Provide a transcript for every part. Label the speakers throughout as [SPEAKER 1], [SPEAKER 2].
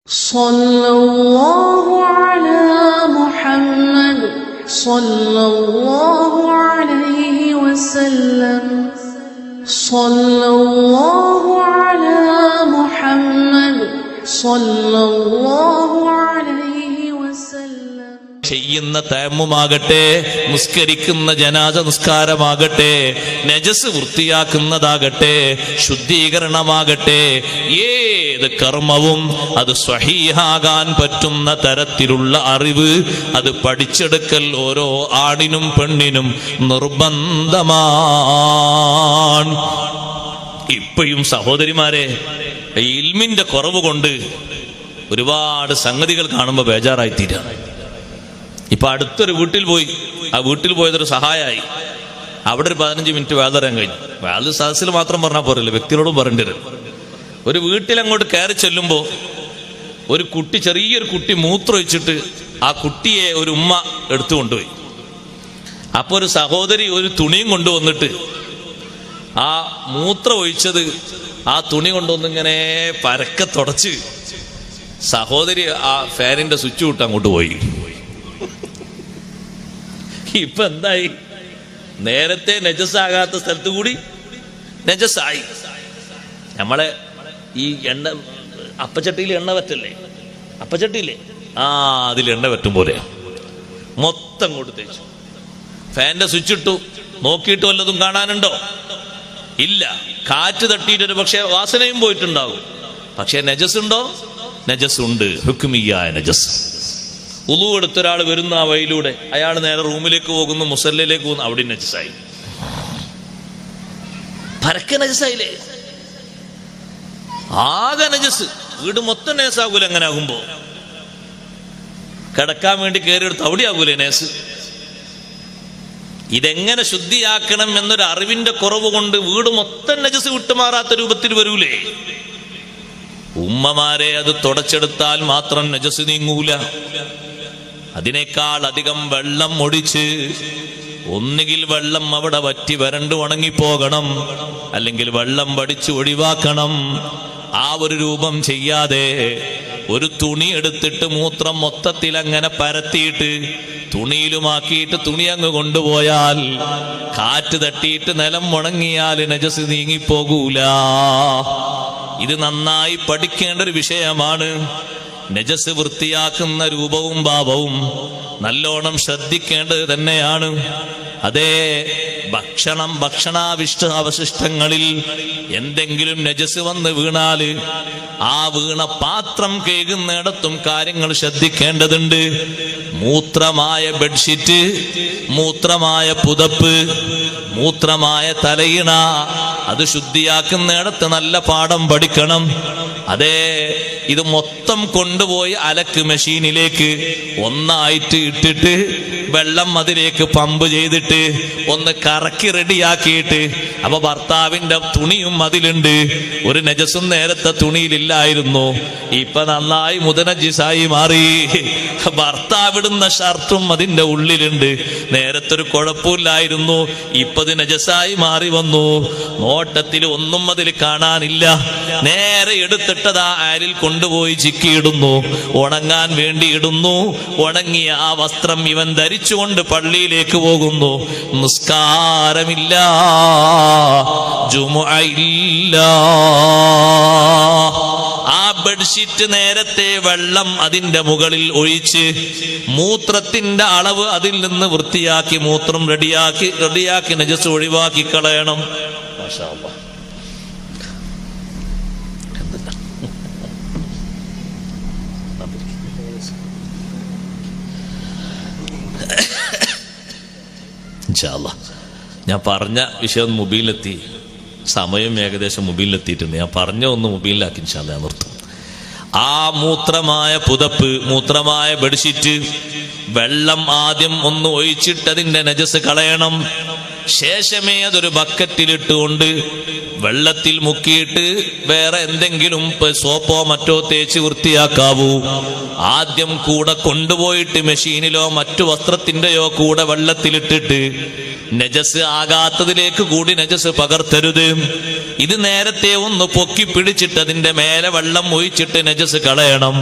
[SPEAKER 1] സല്ലല്ലാഹു അലാ മുഹമ്മദ് സല്ലല്ലാഹു അലൈഹി വസല്ലം. സല്ലല്ലാഹു അലാ മുഹമ്മദ് സല്ലല്ലാഹു അലൈഹി വസല്ലം.
[SPEAKER 2] ചെയ്യുന്ന തയമ്മുമാകട്ടെ, നിസ്കരിക്കുന്ന ജനാസ നിസ്കാരമാകട്ടെ, നജസ് വൃത്തിയാക്കുന്നതാകട്ടെ, ശുദ്ധീകരണമാകട്ടെ, ഏത് കർമ്മവും അത് സ്വഹീഹാകാൻ പറ്റുന്ന തരത്തിലുള്ള അറിവ് അത് പഠിച്ചെടുക്കൽ ഓരോ ആണിനും പെണ്ണിനും നിർബന്ധമാണ്. ഇപ്പോഴും സഹോദരിമാരെ, ഇൽമിന്റെ കുറവ് കൊണ്ട് ഒരുപാട് സംഗതികൾ കാണുമ്പോൾ ബേജാറായിത്തീരാണ്. ഇപ്പൊ അടുത്തൊരു വീട്ടിൽ പോയി, ആ വീട്ടിൽ പോയതൊരു സഹായമായി. അവിടെ ഒരു 15 മിനിറ്റ് വേദറിയാൻ കഴിഞ്ഞു. വേദ സദസ്സിൽ മാത്രം പറഞ്ഞാൽ പോരല്ലോ, വ്യക്തികളോടും പറയേണ്ടി വരും. ഒരു വീട്ടിൽ അങ്ങോട്ട് കയറി ചെല്ലുമ്പോ ഒരു കുട്ടി, ചെറിയൊരു കുട്ടി മൂത്രമൊഴിച്ചിട്ട് ആ കുട്ടിയെ ഒരു ഉമ്മ എടുത്തു കൊണ്ടുപോയി. അപ്പൊ ഒരു സഹോദരി ഒരു തുണിയും കൊണ്ടുവന്നിട്ട് ആ മൂത്രം ഒഴിച്ചത് ആ തുണി കൊണ്ടുവന്നിങ്ങനെ പരക്കെ തുടച്ച് സഹോദരി ആ ഫാനിന്റെ സ്വിച്ച് വിട്ട് അങ്ങോട്ട് പോയി. ഇപ്പൊ എന്തായി? നേരത്തെ നജസാകാത്ത സ്ഥലത്ത് കൂടി നജസായി. നമ്മളെ ഈ എണ്ണ അപ്പച്ചട്ടിയിൽ എണ്ണ പറ്റല്ലേ, അപ്പച്ചട്ടിയില്ലേ, അതിൽ എണ്ണ പറ്റും പോലെ മൊത്തം കൊണ്ട് തേച്ചു. ഫാനിന്റെ സ്വിച്ച് ഇട്ടു, നോക്കിയിട്ട് വല്ലതും കാണാനുണ്ടോ? ഇല്ല. കാറ്റ് തട്ടിയിട്ടൊരു പക്ഷെ വാസനയും പോയിട്ടുണ്ടാകും. പക്ഷെ നജസ് ഉണ്ടോ? നജസ് ഉണ്ട്, ഹുക്മിയായ നജസ്. ഉളു എടുത്തൊരാൾ വരുന്ന ആ വഴിയിലൂടെ, അയാൾ നേരെ റൂമിലേക്ക് പോകുന്നു, മുസല്ലയിലേക്ക് പോകുന്നു, അവിടെ നജസായി. പരക്കെ നജസായില്ലേ, ആകെ നജസ്. വീട് മൊത്തം നേസാകൂല. എങ്ങനെ ആകുമ്പോ കിടക്കാൻ വേണ്ടി കയറിയെടുത്ത് അവിടെ ആകൂലേ നേസ്? ഇതെങ്ങനെ ശുദ്ധിയാക്കണം എന്നൊരു അറിവിന്റെ കുറവ് കൊണ്ട് വീട് മൊത്തം നജസ് വിട്ടുമാറാത്ത രൂപത്തിൽ വരൂലേ? ഉമ്മമാരെ, അത് തുടച്ചെടുത്താൽ മാത്രം നജസ് നീങ്ങൂല. അതിനേക്കാൾ അധികം വെള്ളം ഒഴിച്ച്, ഒന്നുകിൽ വെള്ളം അവിടെ വറ്റി വരണ്ട് ഉണങ്ങിപ്പോകണം, അല്ലെങ്കിൽ വെള്ളം വടിച്ച് ഒഴിവാക്കണം. ആ ഒരു രൂപം ചെയ്യാതെ ഒരു തുണി എടുത്തിട്ട് മൂത്രം മൊത്തത്തിൽ അങ്ങനെ പരത്തിയിട്ട് തുണിയിലുമാക്കിയിട്ട് തുണി അങ്ങ് കൊണ്ടുപോയാൽ കാറ്റ് തട്ടിയിട്ട് നിലം ഉണങ്ങിയാൽ നജസ് നീങ്ങിപ്പോകൂല. ഇത് നന്നായി പഠിക്കേണ്ട ഒരു വിഷയമാണ്. നജസ് വൃത്തിയാക്കുന്ന രൂപവും ഭാവവും നല്ലോണം ശ്രദ്ധിക്കേണ്ടത് തന്നെയാണ്. അതേ, ഭക്ഷണാവശിഷ്ടങ്ങളിൽ എന്തെങ്കിലും നജസ് വന്ന് വീണാല് ആ വീണ പാത്രം കഴുകുന്നിടത്തും കാര്യങ്ങൾ ശ്രദ്ധിക്കേണ്ടതുണ്ട്. മൂത്രമായ ബെഡ്ഷീറ്റ്, മൂത്രമായ പുതപ്പ്, മൂത്രമായ തലയിണ, അത് ശുദ്ധിയാക്കുന്നിടത്ത് നല്ല പാഠം പഠിക്കണം. അതേ, ഇത് മൊത്തം കൊണ്ടുപോയി അലക്ക് മെഷീനിലേക്ക് ഒന്നായിട്ട് ഇട്ടിട്ട് വെള്ളം അതിലേക്ക് പമ്പ് ചെയ്തിട്ട് ഒന്ന് കറക്കി റെഡിയാക്കിയിട്ട്, അപ്പൊ ഭർത്താവിന്റെ തുണിയും അതിലുണ്ട്. ഒരു നജസും നേരത്തെ തുണിയിലില്ലായിരുന്നു, ഇപ്പൊ നന്നായി മുതനജിസായി മാറി. ഭർത്താവിടുന്ന ഷർട്ടും അതിന്റെ ഉള്ളിലുണ്ട്, നേരത്തെ ഒരു കുഴപ്പമില്ലായിരുന്നു, ഇപ്പൊ ഇത് നജസായി മാറി വന്നു. നോട്ടത്തിൽ ഒന്നും അതിൽ കാണാനില്ല. നേരെ എടുത്തിട്ടതാ അയലിൽ കൊണ്ടുപോയി ചിക്കിയിടുന്നു, ഉണങ്ങാൻ വേണ്ടി ഇടുന്നു. ഉണങ്ങിയ ആ വസ്ത്രം ഇവൻ ധരിച്ചുകൊണ്ട് പള്ളിയിലേക്ക് പോകുന്നു. നിസ്കാരമില്ല, ജുമുഅ ഇല്ല. ആ ബെഡ്ഷീറ്റ് നേരത്തെ വെള്ളം അതിന്റെ മുകളിൽ ഒഴിച്ച് മൂത്രത്തിന്റെ അളവ് അതിൽ നിന്ന് വൃത്തിയാക്കി, മൂത്രം റെഡിയാക്കി നജസ് ഒഴിവാക്കി കളയണം. മാഷാ അല്ലാഹ്. ഞാൻ പറഞ്ഞ വിഷയം മൊബൈലിലെത്തി, സമയം ഏകദേശം മൊബൈലിലെത്തിയിട്ടുണ്ട്. ഞാൻ പറഞ്ഞ ഒന്ന് മൊബൈലിലാക്കി ഞാൻ നിർത്തും. ആ മൂത്രമായ പുതപ്പ്, മൂത്രമായ ബെഡ്ഷീറ്റ്, വെള്ളം ആദ്യം ഒന്ന് ഒഴിച്ചിട്ട് അതിന്റെ നജസ് കളയണം. ശേഷമേ അതൊരു ബക്കറ്റിലിട്ടുകൊണ്ട് വെള്ളത്തിൽ മുക്കിയിട്ട് വേറെ എന്തെങ്കിലും സോപ്പോ മറ്റോ തേച്ച് വൃത്തിയാക്കാവൂ. ആദ്യം കൂടെ കൊണ്ടുപോയിട്ട് മെഷീനിലോ മറ്റു വസ്ത്രത്തിന്റെയോ കൂടെ വെള്ളത്തിലിട്ടിട്ട് നജസ് ആകാത്തതിലേക്ക് കൂടി നജസ് പകർത്തരുത്. ഇത് നേരത്തെ ഒന്ന് പൊക്കി പിടിച്ചിട്ട് അതിന്റെ മേലെ വെള്ളം ഒഴിച്ചിട്ട് നജസ് കളയണം.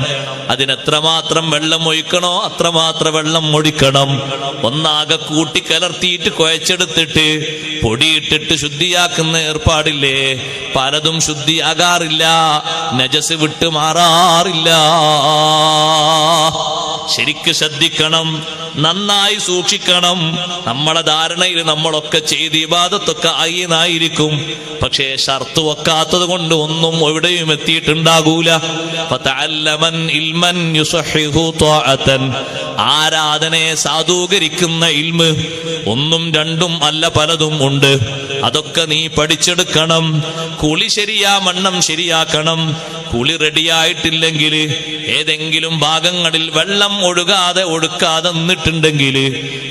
[SPEAKER 2] അതിനെത്രമാത്രം വെള്ളം ഒഴിക്കണോ അത്രമാത്രം വെള്ളം ഒഴിക്കണം. ഒന്നാകെ കൂട്ടിക്കലർത്തിയിട്ട് കുഴച്ചെടുത്തിട്ട് പൊടിയിട്ടിട്ട് ശുദ്ധിയാക്കുന്ന ഏർപ്പാടില്ലേ, പലതും ശുദ്ധിയാകാറില്ല, നജസ് വിട്ട് മാറാറില്ല. ശരിക്ക് ശ്രദ്ധിക്കണം, നന്നായി സൂക്ഷിക്കണം. നമ്മളെ ധാരണയിൽ നമ്മളൊക്കെ ചെയ്ത് ഇബാദത്തൊക്കെ ആയിരിക്കും, പക്ഷേ ഷർത്ത് വെക്കാത്തത് കൊണ്ട് ഒന്നും എവിടെയും എത്തിയിട്ടുണ്ടാകൂല. ഫതഅല്ലമൻ ഇൽമൻ യുസഹിഹു ത്വാഅതൻ, ആരാധനയെ സാധൂകരിക്കുന്ന ഇൽമ് ഒന്നും രണ്ടും അല്ല, പലതും ഉണ്ട്. അതൊക്കെ നീ പഠിച്ചെടുക്കണം. കുളി ശരിയാവണ്ണം ശരിയാക്കണം. കുളി റെഡിയായിട്ടില്ലെങ്കിൽ, ഏതെങ്കിലും ഭാഗങ്ങളിൽ വെള്ളം ഒഴുക്കാതെ നിന്നിട്ടുണ്ടെങ്കിൽ,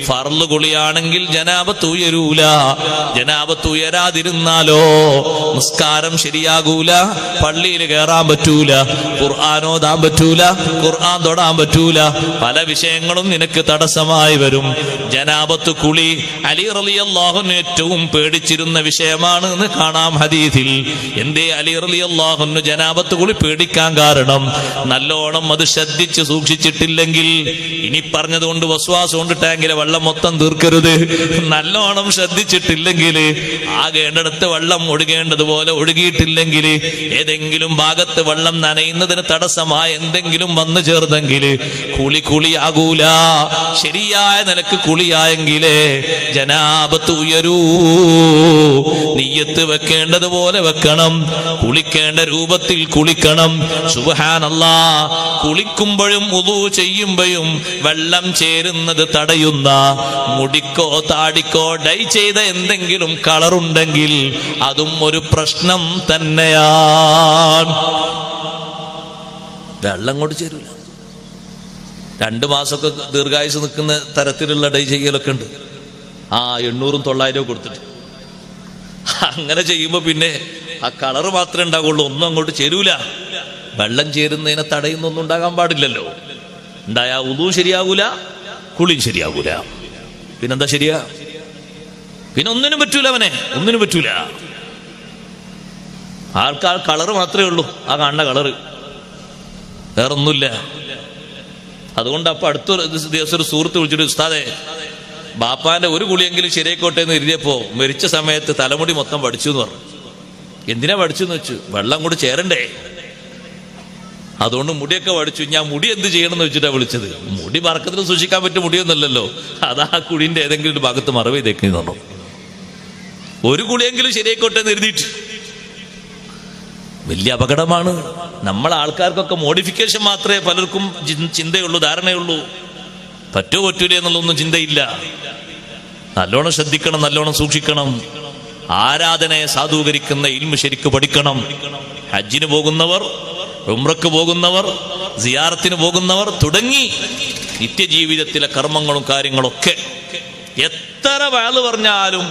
[SPEAKER 2] ഫർള് കുളിയാണെങ്കിൽ ജനാബത്ത് ഉയരൂല. ജനാബത്ത് ഉയരാതിരുന്നാലോ നിസ്കാരം ശരിയാകൂല, പള്ളിയിൽ കയറാൻ പറ്റൂല, ഖുർആൻ ഓതാൻ പറ്റൂല, ഖുർആൻ തൊടാൻ പറ്റൂല, പല വിഷയങ്ങളും നിനക്ക് തടസ്സമായി വരും. ജനാബത്ത് കുളി അലി റളിയല്ലാഹു അൻഹു ഏറ്റവും പേടിച്ചിരുന്ന വിഷയമാണ് എന്ന് കാണാം ഹദീസിൽ. എന്തേ അലി റളിയല്ലാഹു അൻഹു ജനാബത്ത് കുളി പേടിക്കാൻ കാരണം, നല്ലോണം അത് ശ്രദ്ധിച്ച് സൂക്ഷിച്ചിട്ടില്ലെങ്കിൽ, ഇനി പറഞ്ഞതുകൊണ്ട് വസ്വാസം കൊണ്ട് ടാങ്കിലെ വെള്ളം മൊത്തം തീർക്കരുത്, നല്ലോണം ശ്രദ്ധിച്ചിട്ടില്ലെങ്കിൽ, ആകേണ്ടടുത്ത് വെള്ളം ഒഴുകേണ്ടതുപോലെ ഒഴുകിയിട്ടില്ലെങ്കിൽ, ഏതെങ്കിലും ഭാഗത്ത് വെള്ളം നനയുന്നതിന് തടസ്സമായ എന്തെങ്കിലും വന്നു ചേർന്നെങ്കിൽ കുളിയാകൂല. ശരിയായ നിലക്ക് കുളിയായെങ്കിലേ ജനാബത്ത് ഉയരൂ. നിയ്യത്ത് വെക്കേണ്ടതുപോലെ വെക്കണം, കുളിക്കേണ്ട രൂപത്തിൽ കുളിക്കണം. സുബ്ഹാനല്ലാഹ്, കുളിക്കുമ്പോഴും വുളു ചെയ്യുമ്പോഴും വെള്ളം ചേരുന്നത് തടയുന്ന മുടിക്കോ താടിക്കോ ഡൈ ചെയ്ത എന്തെങ്കിലും കളറുണ്ടെങ്കിൽ അതും ഒരു പ്രശ്നം തന്നെയാണ്. വെള്ളം കൊണ്ട് ചേരൂല. 2 മാസമൊക്കെ ദീർഘായുസ് നിൽക്കുന്ന തരത്തിലുള്ള ഡൈ ചെയ്യലൊക്കെ ഉണ്ട്. 800-900 കൊടുത്തിട്ട് അങ്ങനെ ചെയ്യുമ്പോ പിന്നെ ആ കളറ് മാത്രമേ ഉണ്ടാകുള്ളൂ, ഒന്നും അങ്ങോട്ട് ചേരൂല. വെള്ളം ചേരുന്നതിനെ തടയുന്നൊന്നും ഉണ്ടാകാൻ പാടില്ലല്ലോ. ഉണ്ടായാ വുളു ശരിയാകൂല, കുളിയും ശരിയാകൂല. പിന്നെന്താ ശരിയാ? പിന്നെ ഒന്നിനും പറ്റൂല, അവനെ ഒന്നിനും പറ്റൂല. ആൾക്കാർ കളറ് മാത്രമേ ഉള്ളൂ, ആ കാണുന്ന കളറ്, വേറൊന്നുമില്ല. അതുകൊണ്ട് അപ്പൊ അടുത്തൊരു ദിവസം ഒരു സുഹൃത്ത് വിളിച്ചിട്ട്, ഉസ്താദേ ബാപ്പാന്റെ ഒരു കുളിയെങ്കിലും ശരിയായിക്കോട്ടെ എന്ന് എഴുതിയപ്പോ മരിച്ച സമയത്ത് തലമുടി മൊത്തം പഠിച്ചു എന്ന് പറഞ്ഞു. എന്തിനാ പഠിച്ചു എന്ന് വെച്ചു, വെള്ളം കൂടി ചേരണ്ടേ, അതുകൊണ്ട് മുടിയൊക്കെ പഠിച്ചു. ഞാൻ മുടി എന്ത് ചെയ്യണം എന്ന് വെച്ചിട്ടാ വിളിച്ചത്. മുടി പറക്കത്തിന് സൂക്ഷിക്കാൻ പറ്റിയ മുടിയൊന്നുമല്ലല്ലോ, അതാ കുഴിന്റെ ഏതെങ്കിലും ഒരു ഭാഗത്ത് മറവ് ചെയ്തേക്കുന്നു. ഒരു കുളിയെങ്കിലും ശരിയായിക്കോട്ടെ എന്ന് എഴുതിയിട്ട് വലിയ അപകടമാണ്. നമ്മളെ ആൾക്കാർക്കൊക്കെ മോഡിഫിക്കേഷൻ മാത്രമേ പലർക്കും ചിന്തയുള്ളൂ, ധാരണയുള്ളൂ. പറ്റൂലേ എന്നുള്ളൊന്നും ചിന്തയില്ല. നല്ലോണം ശ്രദ്ധിക്കണം, നല്ലോണം സൂക്ഷിക്കണം. ആരാധനയെ സാധൂകരിക്കുന്ന ഇൽമ് ശരിക്ക് പഠിക്കണം. ഹജ്ജിന് പോകുന്നവർ, ഉംറക്ക് പോകുന്നവർ, സിയാറത്തിന് പോകുന്നവർ തുടങ്ങി നിത്യജീവിതത്തിലെ കർമ്മങ്ങളും കാര്യങ്ങളൊക്കെ എത്ര വഅള് പറഞ്ഞാലും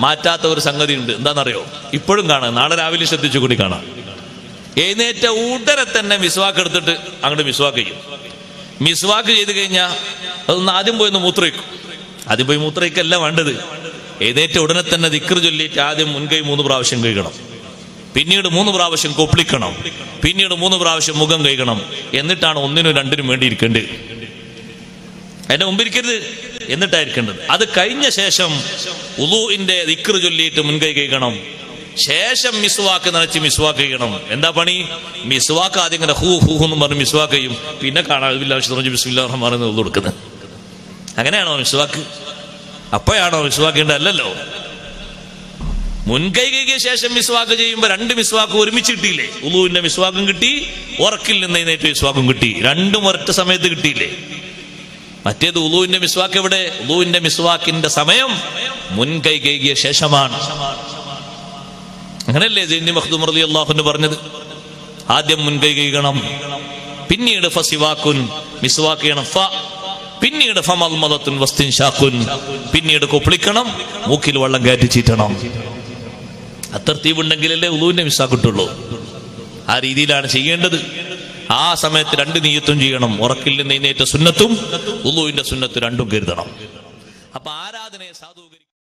[SPEAKER 2] മാറ്റാത്ത ഒരു സംഗതി ഉണ്ട്. എന്താണെന്നറിയോ? ഇപ്പോഴും കാണാം, നാളെ രാവിലെ ശ്രദ്ധിച്ചു കൂടി കാണാം. എഴുന്നേറ്റ ഉടനെ തന്നെ മിസ്വാക്ക് എടുത്തിട്ട് അങ്ങോട്ട് മിസ്വാക്ക് ചെയ്യും. മിസ്വാക്ക് ചെയ്ത് കഴിഞ്ഞാൽ അതൊന്ന് ആദ്യം പോയി ഒന്ന് മൂത്രയിക്കും. ആദ്യം പോയി മൂത്രയിക്കല്ല വേണ്ടത്. എഴുന്നേറ്റ ഉടനെ തന്നെ ദിക്ർ ചൊല്ലിയിട്ട് ആദ്യം മുൻകൈ 3 പ്രാവശ്യം കഴുകണം, പിന്നീട് 3 പ്രാവശ്യം കൊപ്പിളിക്കണം, പിന്നീട് 3 പ്രാവശ്യം മുഖം കഴുകണം. എന്നിട്ടാണ് 1-നും 2-നും വേണ്ടി ഇരിക്കേണ്ടത്. അതിന്റെ മുമ്പിരിക്കരുത്, എന്നിട്ടായിരിക്കേണ്ടത്. അത് കഴിഞ്ഞ ശേഷം വുളൂഇന്റെ ദിക്ർ ചൊല്ലിയിട്ട് മുൻകൈ കഴുകണം. ശേഷം മിസ്വാക്ക് നനച്ച് മിസ്വാക്ക് ചെയ്യണം. എന്താ പണി? മിസ്വാക്ക് ആദ്യം ഇങ്ങനെ ഹൂ ഹൂ എന്നും പറഞ്ഞ് മിസ്വാക്ക് ചെയ്യും, പിന്നെ കാണാൻ ബിസ്മില്ലാഹിർ റഹ്മാനിർ റഹീം കൊടുക്കുന്നത്. അങ്ങനെയാണോ മിസ്വാക്ക്? അപ്പോഴാണോ മിസ്വാക്കേണ്ടത്? അല്ലല്ലോ. മുൻകൈ കഴുകിയ ശേഷം മിസ്വാക്ക് ചെയ്യുമ്പോൾ 2 മിസ്വാക്ക് ഒരുമിച്ച് കിട്ടിയില്ലേ? വുളൂഇന്റെ മിസ്വാക്കും കിട്ടി, ഉറക്കിൽ നിന്ന് എഴുന്നേറ്റ് മിസ്വാക്കും കിട്ടി. രണ്ടും ഒരൊറ്റ സമയത്ത് കിട്ടിയില്ലേ? മറ്റേത് വുളൂഇന്റെ മിസ്വാക്ക് എവിടെ? വുളൂഇന്റെ മിസ്വാക്കിന്റെ സമയം മുൻകൈ കഴുകിയ ശേഷമാണ്. അങ്ങനെയല്ലേ സൈനുദ്ദീൻ മഖ്ദൂം റളിയല്ലാഹു അൻഹു പറഞ്ഞത്? ആദ്യം മുൻകൈ കഴുകണം, പിന്നീട് ഫസിവാക്കുൻ മിസ്വാക്ക് ചെയ്യണം, പിന്നീട് ഫമൽമദത്തുൻ വസ്തിൻഷാഖുൻ, പിന്നീട് കൊപ്പിളിക്കണം, മൂക്കിൽ വെള്ളം കയറ്റി ചീറ്റണം. അത്തർത്തീവുണ്ടെങ്കിലല്ലേ വുളൂഇന്റെ മിസ്വാക്ക് കിട്ടുള്ളൂ. ആ രീതിയിലാണ് ചെയ്യേണ്ടത്. ആ സമയത്ത് 2 നിയ്യത്തും ചെയ്യണം. ഉറക്കിൽ നിന്ന് എഴുന്നേറ്റ സുന്നത്തും വുളൂഇന്റെ സുന്നത്തും രണ്ടും കരുതണം. അപ്പൊ ആരാധനയെ സാധൂകരിക്കും.